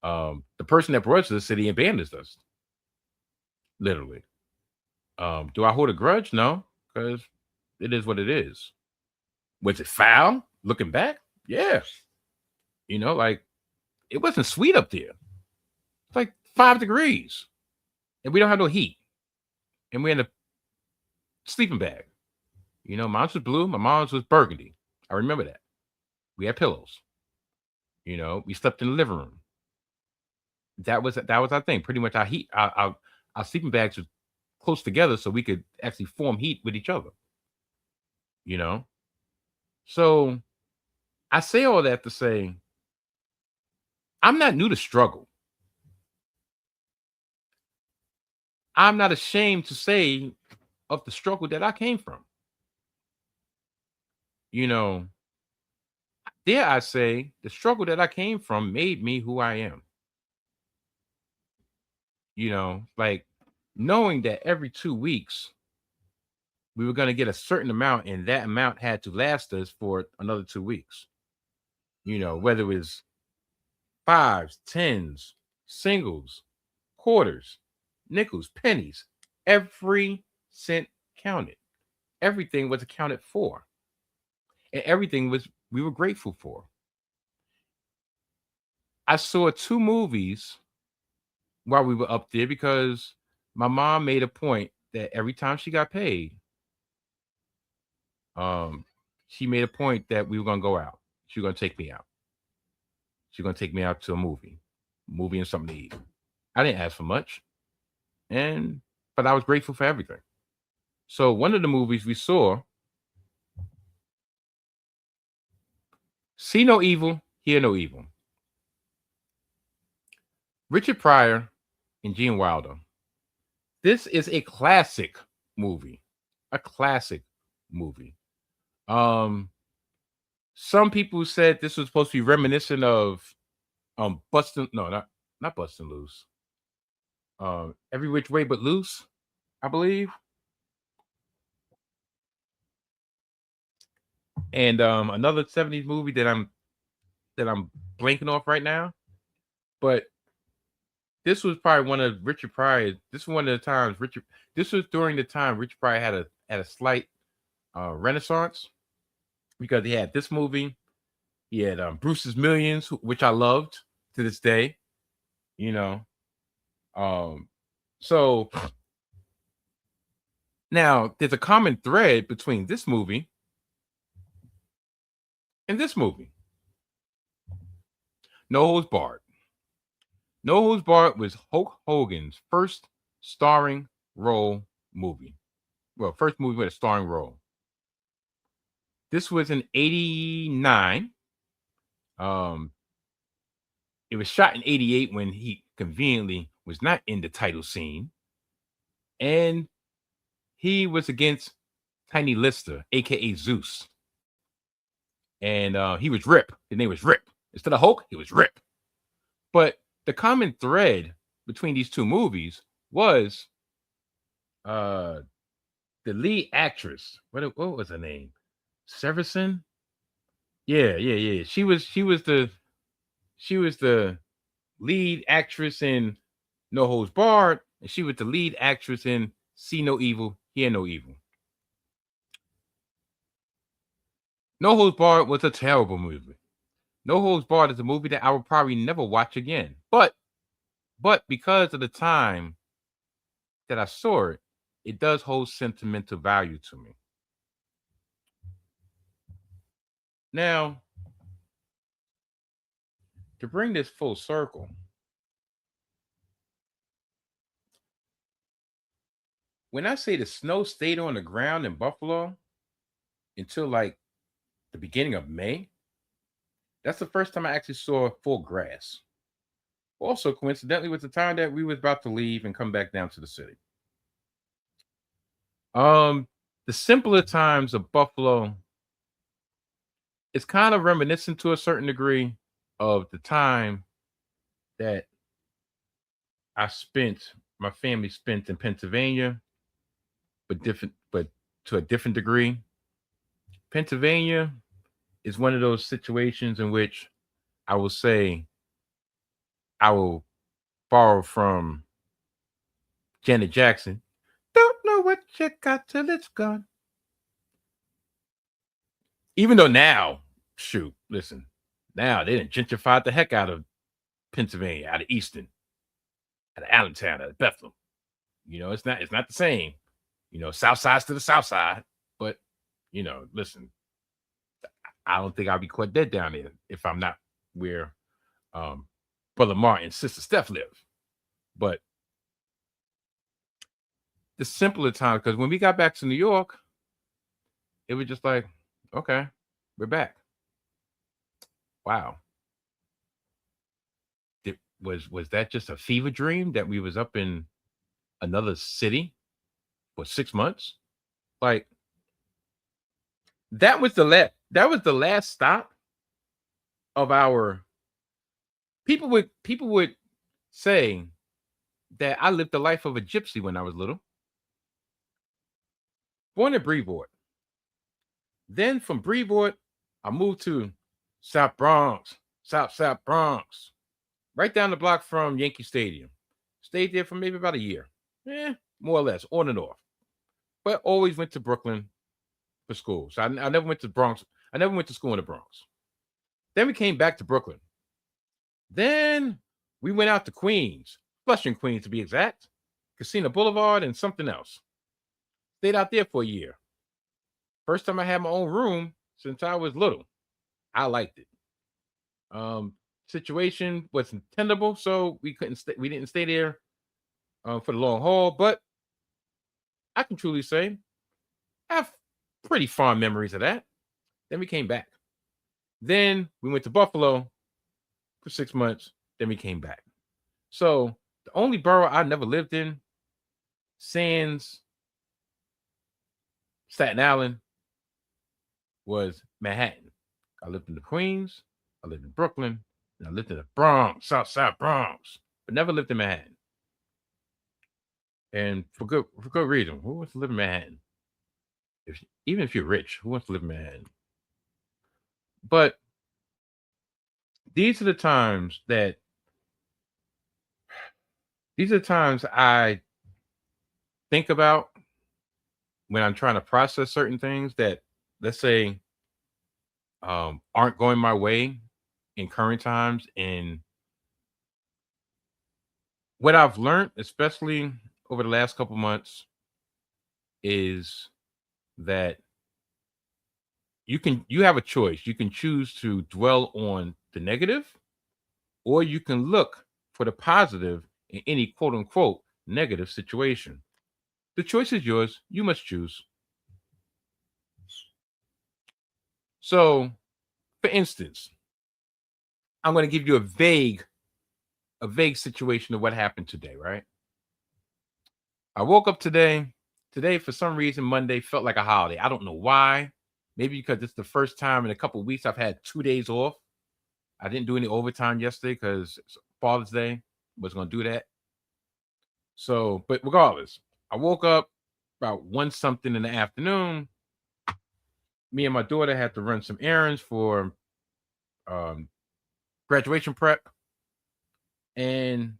Speaker 1: The person that brought us to the city abandoned us, literally. Do I hold a grudge? No, because it is what it is. Was it foul? Looking back, yeah. Like it wasn't sweet up there. It's like 5 degrees, and we don't have no heat, and we're in a sleeping bag. Mine's was blue, my mom's was burgundy. I remember that. We had pillows. We slept in the living room. That was our thing. Pretty much our heat, our sleeping bags were close together so we could actually form heat with each other. You know, so I say all that to say I'm not new to struggle. I'm not ashamed to say of the struggle that I came from. You know, dare I say, the struggle that I came from made me who I am. Like knowing that every 2 weeks we were going to get a certain amount and that amount had to last us for another 2 weeks. Whether it was fives, tens, singles, quarters, nickels, pennies, every cent counted. Everything was accounted for. And everything we were grateful for. I saw 2 movies while we were up there because my mom made a point that every time she got paid, she made a point that we were gonna go out. She was gonna take me out. She's gonna take me out to a movie and something to eat. I didn't ask for much, but I was grateful for everything. So one of the movies we saw, See No Evil, Hear No Evil. Richard Pryor and Gene Wilder. This is a classic movie. A classic movie. Some people said this was supposed to be reminiscent of Bustin', no, not Bustin' Loose. Every Which Way But Loose, I believe. And another 70s movie that I'm blanking off right now. But this was probably one of Richard Pryor. This was one of the times this was during the time Richard Pryor had a slight renaissance, because he had this movie. He had Bruce's Millions, which I loved to this day. So now there's a common thread between this movie and this movie. No Holds Barred. No Holds Barred was Hulk Hogan's first starring role movie. Well, first movie with a starring role. This was in '89. It was shot in '88 when he conveniently was not in the title scene. And he was against Tiny Lister, aka Zeus. And he was Rip. His name was Rip. Instead of Hulk, he was Rip. But the common thread between these 2 movies was the lead actress. What was her name? Severson? Yeah. She was the lead actress in No Holds Barred, and she was the lead actress in See No Evil, Hear No Evil. No Holds Barred was a terrible movie. No Holds Barred is a movie that I will probably never watch again. But because of the time that I saw it, it does hold sentimental value to me. Now, to bring this full circle, when I say the snow stayed on the ground in Buffalo until like the beginning of May, that's the first time I actually saw full grass. Also, coincidentally, was the time that we was about to leave and come back down to the city. The simpler times of Buffalo it's kind of reminiscent to a certain degree of the time that my family spent in Pennsylvania, but to a different degree. Pennsylvania is one of those situations in which I will say I will borrow from Janet Jackson. Don't know what you got till it's gone. Even though now, shoot, listen, now they didn't gentrify the heck out of Pennsylvania, out of Easton, out of Allentown, out of Bethlehem. It's not the same. South side's to the south side. But, listen, I don't think I'll be quite dead down there if I'm not where Brother Martin and Sister Steph live. But the simpler time, because when we got back to New York, it was just like, okay, we're back. Wow. Was that just a fever dream that we was up in another city for 6 months? Like, that was the last stop of our people would say that I lived the life of a gypsy when I was little. Born in Brevoort. Then from Brevoort, I moved to South Bronx, South Bronx, right down the block from Yankee Stadium. Stayed there for maybe about a year. More or less, on and off. But always went to Brooklyn for school. So I never went to Bronx. I never went to school in the Bronx. Then we came back to Brooklyn. Then we went out to Queens, Flushing, Queens to be exact, Casino Boulevard, and something else. Stayed out there for a year. First time I had my own room since I was little. I liked it. Situation wasn't tenable, so we didn't stay there for the long haul. But I can truly say I have pretty fond memories of that. Then we came back. Then we went to Buffalo for 6 months. Then we came back. So the only borough I never lived in, sans Staten Island, was Manhattan. I lived in the Queens, I lived in Brooklyn, and I lived in the Bronx, South Bronx, but never lived in Manhattan. And for good reason. Who wants to live in Manhattan? Even if you're rich, who wants to live in Manhattan? But these are the times I think about when I'm trying to process certain things that, let's say, aren't going my way in current times. And what I've learned, especially over the last couple months, is that you have a choice. You can choose to dwell on the negative, or you can look for the positive in any quote unquote negative situation. The choice is yours. You must choose. So, for instance, I'm going to give you a vague situation of what happened today, right? I woke up today. Today, for some reason, Monday felt like a holiday. I don't know why. Maybe because it's the first time in a couple of weeks I've had 2 days off. I didn't do any overtime yesterday because Father's Day. Was going to do that. So, but regardless, I woke up about 1 something in the afternoon. Me and my daughter had to run some errands for graduation prep, and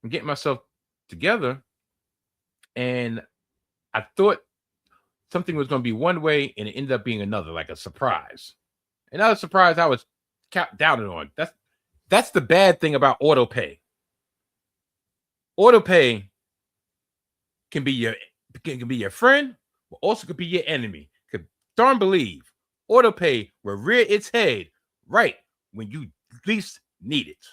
Speaker 1: I'm getting myself together. And I thought something was going to be one way, and it ended up being another, like a surprise. Another surprise I was doubted on. That's the bad thing about auto pay. Auto pay can be your friend, but also could be your enemy. Could darn believe auto pay will rear its head right when you least need it.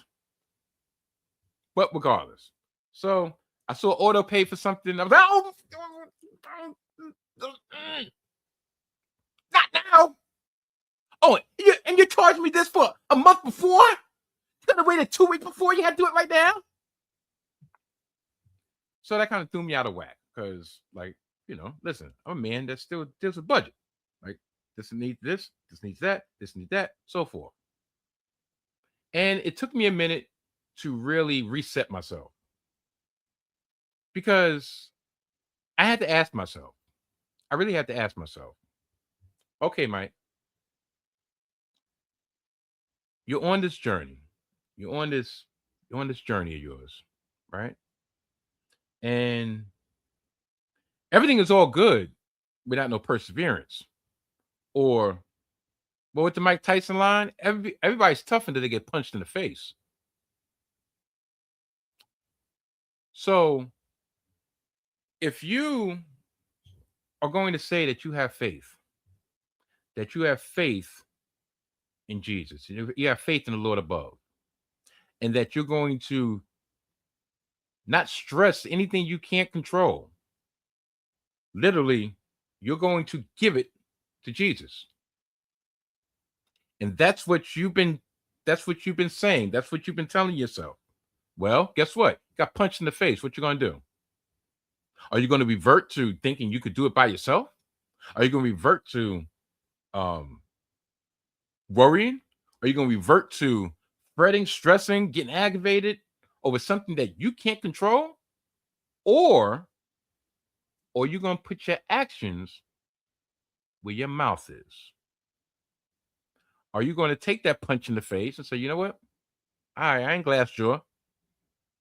Speaker 1: But regardless, so I saw auto pay for something. I was like, oh, not now. Oh, and you charged me this for a month before? You could have waited 2 weeks before. You had to do it right now. So that kind of threw me out of whack because, like, listen, I'm a man that still deals with budget. Like, This needs this. This needs that. This needs that. So forth. And it took me a minute to really reset myself because I had to ask myself. I really had to ask myself. Okay, Mike, you're on this journey. You're on this. You're on this journey of yours, right? And everything is all good without no perseverance. Or, but with the Mike Tyson line, everybody's tough until they get punched in the face. So, if you are going to say that you have faith in Jesus, you have faith in the Lord above, and that you're going to not stress anything you can't control. Literally, you're going to give it to Jesus. And that's what you've been saying. That's what you've been telling yourself. Well, guess what? You got punched in the face. What you going to do? Are you going to revert to thinking you could do it by yourself? Are you going to revert to worrying? Are you going to revert to fretting, stressing, getting aggravated over something that you can't control? Or are you going to put your actions where your mouth is? Are you going to take that punch in the face and say, you know what? I ain't glass jaw.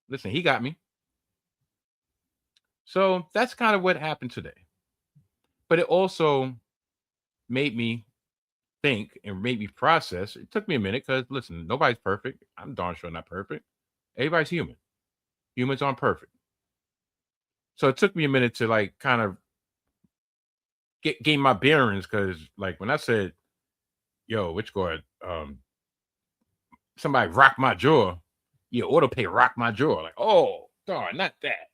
Speaker 1: Listen, he got me. So that's kind of what happened today. But it also made me think and made me process. It took me a minute because, listen, nobody's perfect. I'm darn sure not perfect. Everybody's human. Humans aren't perfect. So it took me a minute to like kind of gain my bearings because, like, when I said, yo, which guard, somebody rocked my jaw, yeah, auto pay rocked my jaw. Like, oh, darn, not that.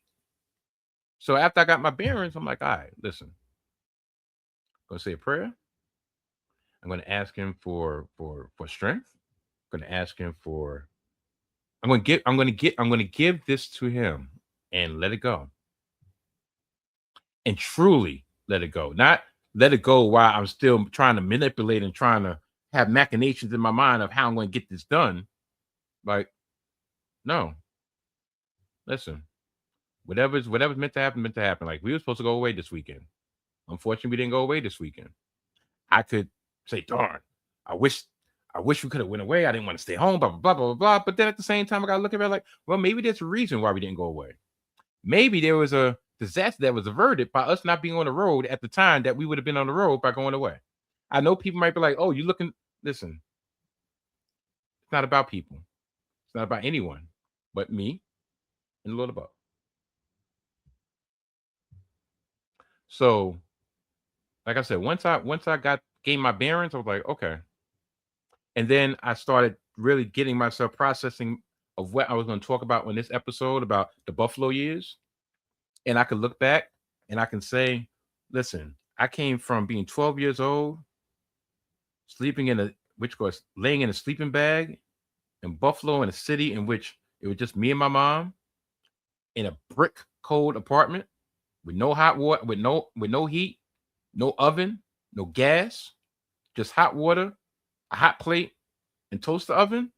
Speaker 1: So after I got my bearings, I'm like, all right, listen. I'm gonna say a prayer. I'm gonna ask him for strength. I'm gonna ask him for I'm gonna give this to him and let it go. And truly let it go. Not let it go while I'm still trying to manipulate and trying to have machinations in my mind of how I'm going to get this done. Like, no. Listen, whatever's meant to happen, meant to happen. Like, we were supposed to go away this weekend. Unfortunately, we didn't go away this weekend. I could say, darn, I wish we could have went away. I didn't want to stay home, blah, blah, blah, blah, blah. But then at the same time, I got to look at it like, well, maybe there's a reason why we didn't go away. Maybe there was a disaster that was averted by us not being on the road at the time that we would have been on the road by going away. I know people might be like, oh, you looking, listen, it's not about people. It's not about anyone but me and the Lord above. So, like I said, once I gained my bearings, I was like, okay. And then I started really getting myself processing of what I was going to talk about in this episode about the Buffalo years. And I could look back and I can say, listen, I came from being 12 years old, sleeping laying in a sleeping bag in Buffalo, in a city in which it was just me and my mom in a brick cold apartment with no hot water, with no heat, no oven, no gas, just hot water, a hot plate, and toaster oven,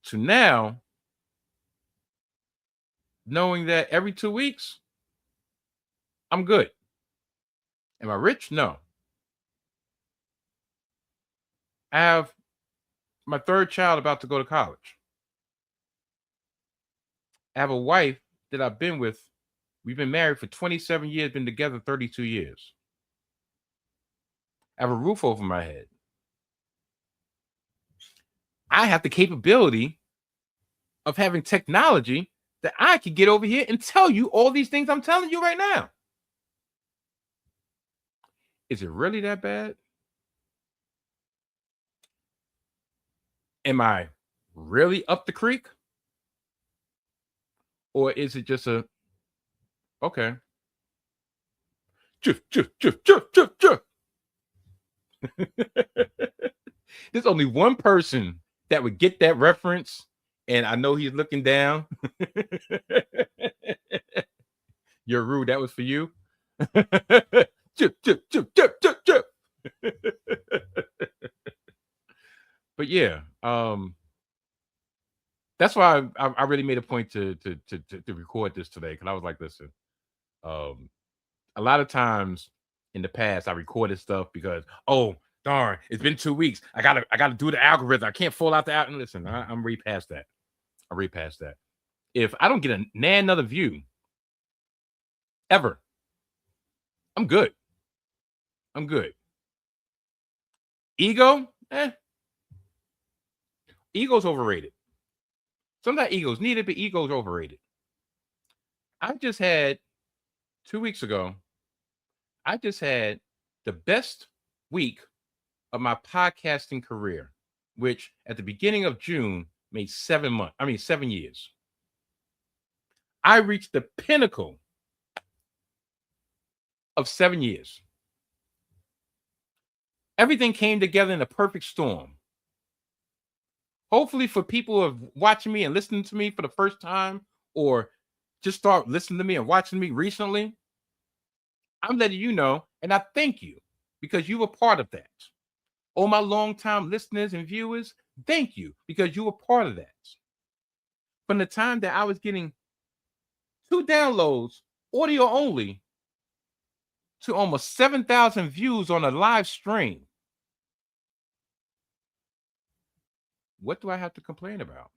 Speaker 1: to now knowing that every 2 weeks I'm good. Am I rich? No. I have my third child about to go to college. I have a wife that I've been with. We've been married for 27 years, been together 32 years. I have a roof over my head. I have the capability of having technology that I could get over here and tell you all these things I'm telling you right now. Is it really that bad? Am I really up the creek? Or is it just okay? There's only one person that would get that reference, and I know he's looking down. You're rude. That was for you. But yeah, that's why I really made a point to record this today, because I was like, listen, um, a lot of times in the past I recorded stuff because, oh darn, it's been 2 weeks. I gotta do the algorithm. I can't fall out the algorithm. Listen, I'm way past that. I'm way past that. If I don't get another view ever, I'm good. I'm good. Ego, ego's overrated. Sometimes ego's needed, but ego's overrated. I just had 2 weeks ago, I just had the best week of my podcasting career, which at the beginning of June made 7 years. I reached the pinnacle of 7 years. Everything came together in a perfect storm. Hopefully, for people who are watching me and listening to me for the first time, or just start listening to me and watching me recently, I'm letting you know, and I thank you because you were part of that. All my longtime listeners and viewers, thank you because you were part of that. From the time that I was getting 2 downloads, audio only, to almost 7,000 views on a live stream. What do I have to complain about?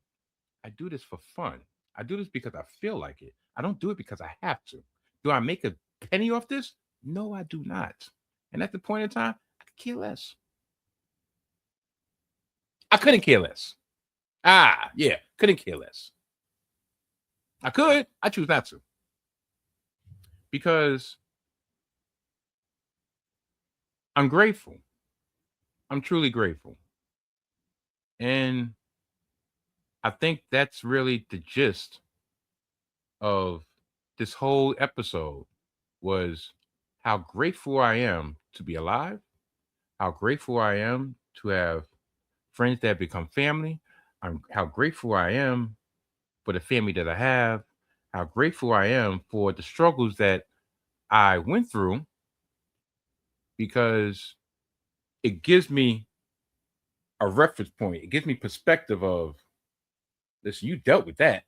Speaker 1: I do this for fun. I do this because I feel like it. I don't do it because I have to. Do I make a penny off this? No, I do not. And at the point in time, I could care less. I couldn't care less. Yeah, couldn't care less. I could. I choose not to. Because I'm grateful. I'm truly grateful. And I think that's really the gist of this whole episode, was how grateful I am to be alive, how grateful I am to have friends that become family. How grateful I am for the family that I have, how grateful I am for the struggles that I went through, because it gives me a reference point. It gives me perspective of, listen, you dealt with that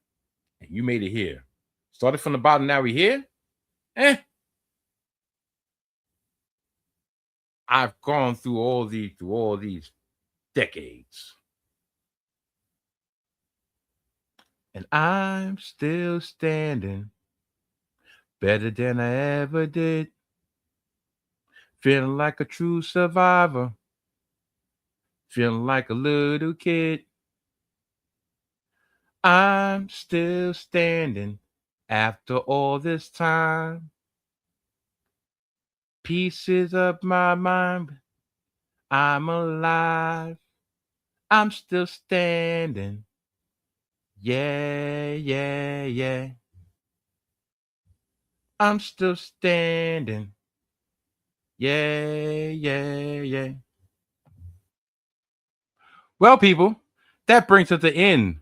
Speaker 1: and you made it here. Started from the bottom, now we're here. I've gone through all these decades. And I'm still standing better than I ever did. Feeling like a true survivor. Feeling like a little kid. I'm still standing after all this time. Pieces of my mind. I'm alive. I'm still standing. Yeah, yeah, yeah. I'm still standing. Yeah, yeah, yeah. Well, people, that brings us to the end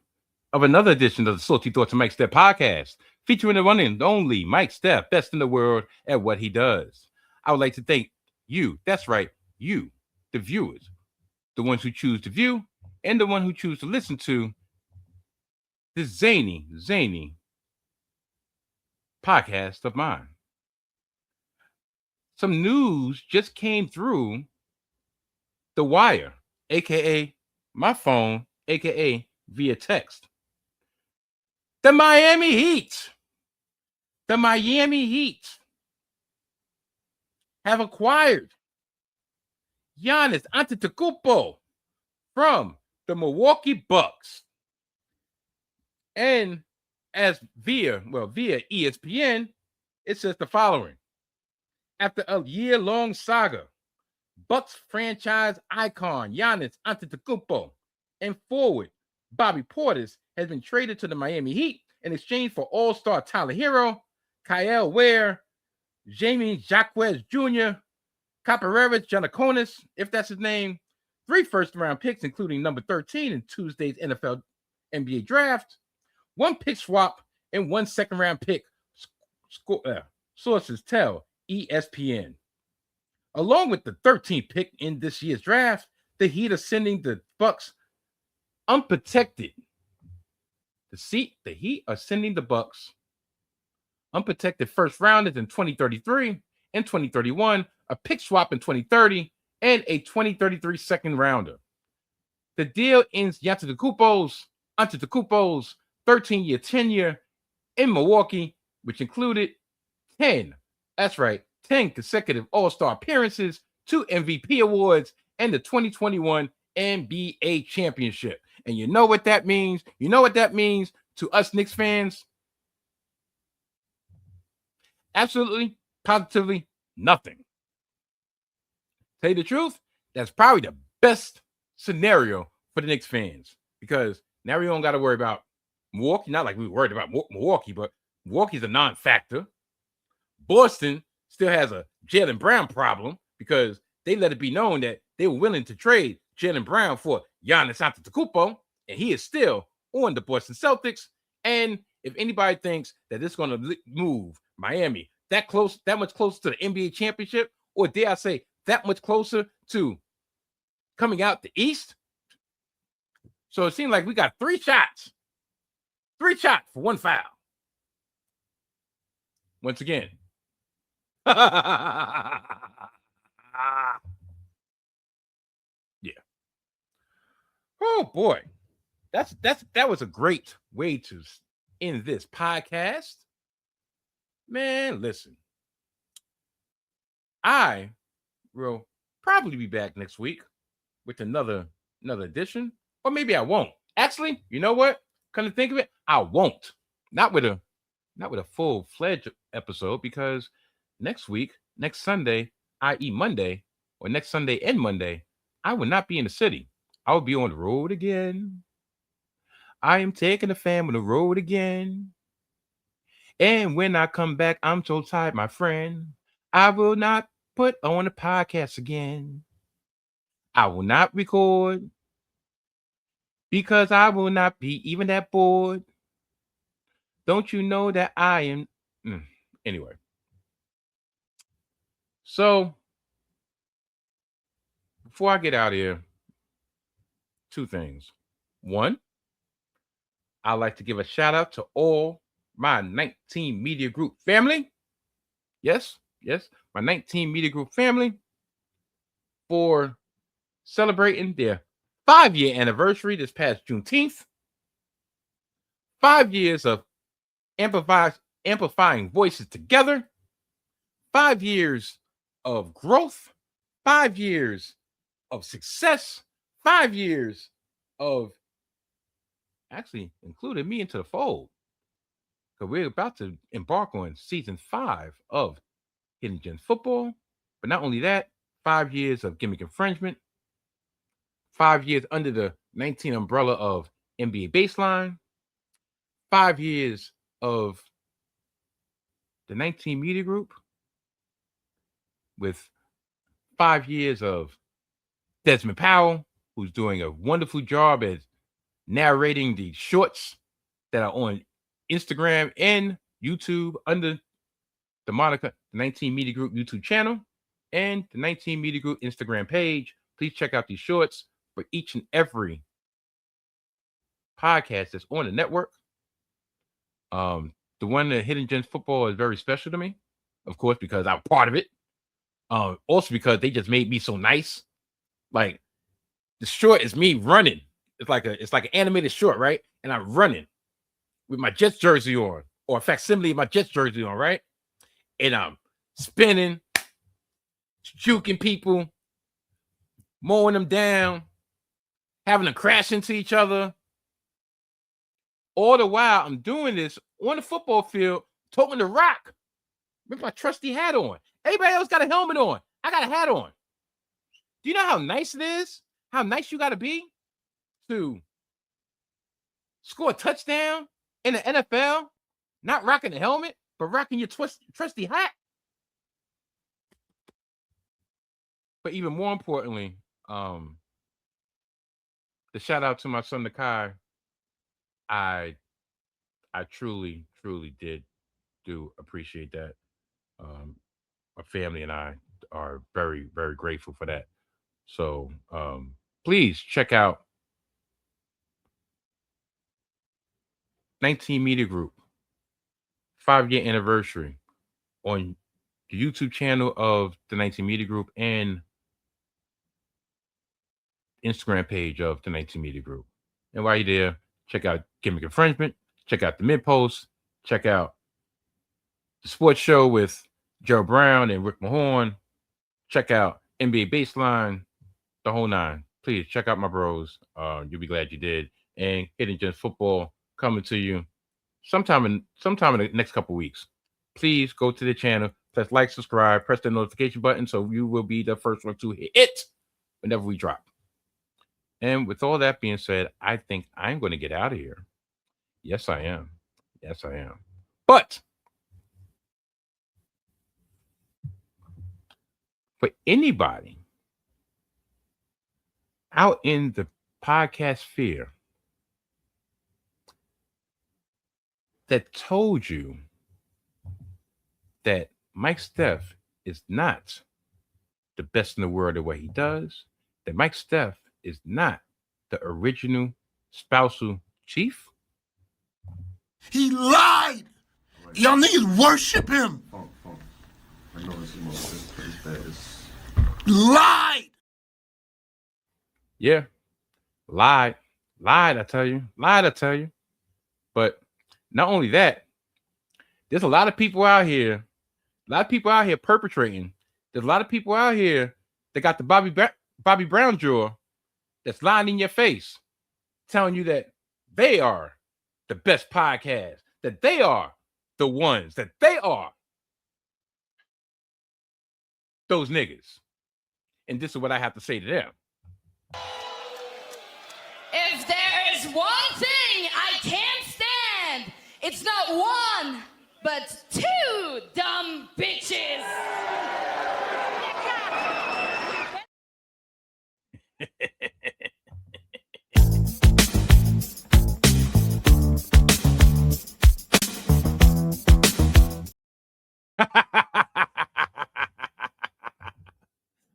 Speaker 1: of another edition of the Salty Thoughts of Mike Steph podcast, featuring the one and only Mike Steph, best in the world at what he does. I would like to thank you. That's right, you, the viewers, the ones who choose to view and the one who choose to listen to this zany podcast of mine. Some news just came through the wire, aka my phone, aka via text. The Miami Heat have acquired Giannis Antetokounmpo from the Milwaukee Bucks. And as via ESPN, it says the following. After a year-long saga, Bucks franchise icon Giannis Antetokounmpo and forward Bobby Portis has been traded to the Miami Heat in exchange for All-Star Tyler Hero, Kyle Ware, Jamie Jacques Jr., Capareris Giannakonis, if that's his name, 3 first-round picks, including number 13 in Tuesday's NFL NBA draft, 1 pick swap, and 1 second-round pick, sources tell ESPN. Along with the 13th pick in this year's draft, the Heat are sending the Bucks unprotected. The Heat are sending the Bucks unprotected first rounders in 2033 and 2031, a pick swap in 2030, and a 2033 second rounder. The deal ends Antetokounmpo's 13-year tenure in Milwaukee, which included 10, that's right, 10 consecutive All-Star appearances, 2 MVP awards, and the 2021 NBA championship. And you know what that means? You know what that means to us Knicks fans? Absolutely, positively nothing. Tell you the truth, that's probably the best scenario for the Knicks fans, because now we don't got to worry about Milwaukee. Not like we were worried about Milwaukee, but Milwaukee's a non-factor. Boston still has a Jaylen Brown problem because they let it be known that they were willing to trade Jaylen Brown for Giannis Antetokounmpo, and he is still on the Boston Celtics. And if anybody thinks that this is going to move Miami that much closer to the NBA championship, or dare I say, that much closer to coming out the East. So it seems like we got 3 shots for 1 foul. Once again. Yeah. Oh boy. That was a great way to end this podcast. Man, listen. I will probably be back next week with another edition, or maybe I won't. Actually, you know what? Come to think of it, I won't. Not with a full-fledged episode, because next week, next Sunday, i.e. Monday, or next Sunday and Monday, I will not be in the city. I will be on the road again. I am taking the fam on the road again. And when I come back, I'm so tired, my friend. I will not put on a podcast again. I will not record, because I will not be even that bored. Don't you know that I am... Anyway. So, before I get out of here, 2 things. 1, I'd like to give a shout out to all my 19 Media Group family. Yes, my 19 Media Group family, for celebrating their 5-year anniversary this past Juneteenth. 5 years of amplifying voices together. 5 years of growth. 5 years of success. 5 years of actually including me into the fold, because we're about to embark on season 5 of Hidden Gems Football. But not only that, 5 years of gimmick infringement. 5 years under the 19 umbrella of NBA Baseline. 5 years of the 19 Media Group, with 5 years of Desmond Powell, who's doing a wonderful job at narrating the shorts that are on Instagram and YouTube under the moniker 19 Media Group YouTube channel and the 19 Media Group Instagram page. Please check out these shorts for each and every podcast that's on the network. The one that Hidden Gems Football is very special to me, of course, because I'm part of it. Also because they just made me so nice. Like, the short is me running. It's like an animated short, right? And I'm running with my Jets jersey on, or a facsimile of my Jets jersey on, right? And I'm spinning, juking people, mowing them down, having them crash into each other. All the while, I'm doing this on the football field, toting the rock with my trusty hat on. Everybody else got a helmet on. I got a hat on. Do you know how nice it is? How nice you got to be to score a touchdown in the NFL, not rocking the helmet, but rocking your trusty hat? But even more importantly, the shout out to my son Nakai. I truly did appreciate that. My family and I are very, very grateful for that. So please check out 19 Media Group 5-year anniversary on the YouTube channel of the 19 Media Group and Instagram page of the 19 Media Group. And while you're there, check out Gimmick Infringement, check out the Mid Post, check out the Sports Show with Joe Brown and Rick Mahorn, check out NBA Baseline, the whole nine. Please check out my bros. You'll be glad you did. And Hidden Gems Football coming to you sometime in the next couple weeks. Please go to the channel, press like, subscribe, press the notification button so you will be the first one to hit it whenever we drop. And with all that being said, I think I'm going to get out of here. Yes, I am. Yes, I am. But for anybody out in the podcast sphere that told you that Mike Steph is not the best in the world at what he does, that Mike Steph is not the original spousal chief,
Speaker 5: he lied. Y'all niggas worship him. Lied.
Speaker 1: yeah, lied, I tell you. But not only that, there's a lot of people out here perpetrating. There's a lot of people out here that got the Bobby Brown jaw that's lying in your face, telling you that they are the best podcast, that they are the ones, that they are those niggas. And this is what I have to say to them.
Speaker 6: If there is one thing I can't stand, it's not one, but two dumb bitches.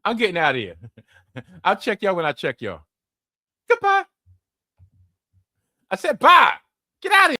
Speaker 1: I'm getting out of here. I'll check y'all when I check y'all. Goodbye. I said bye. Get out of here.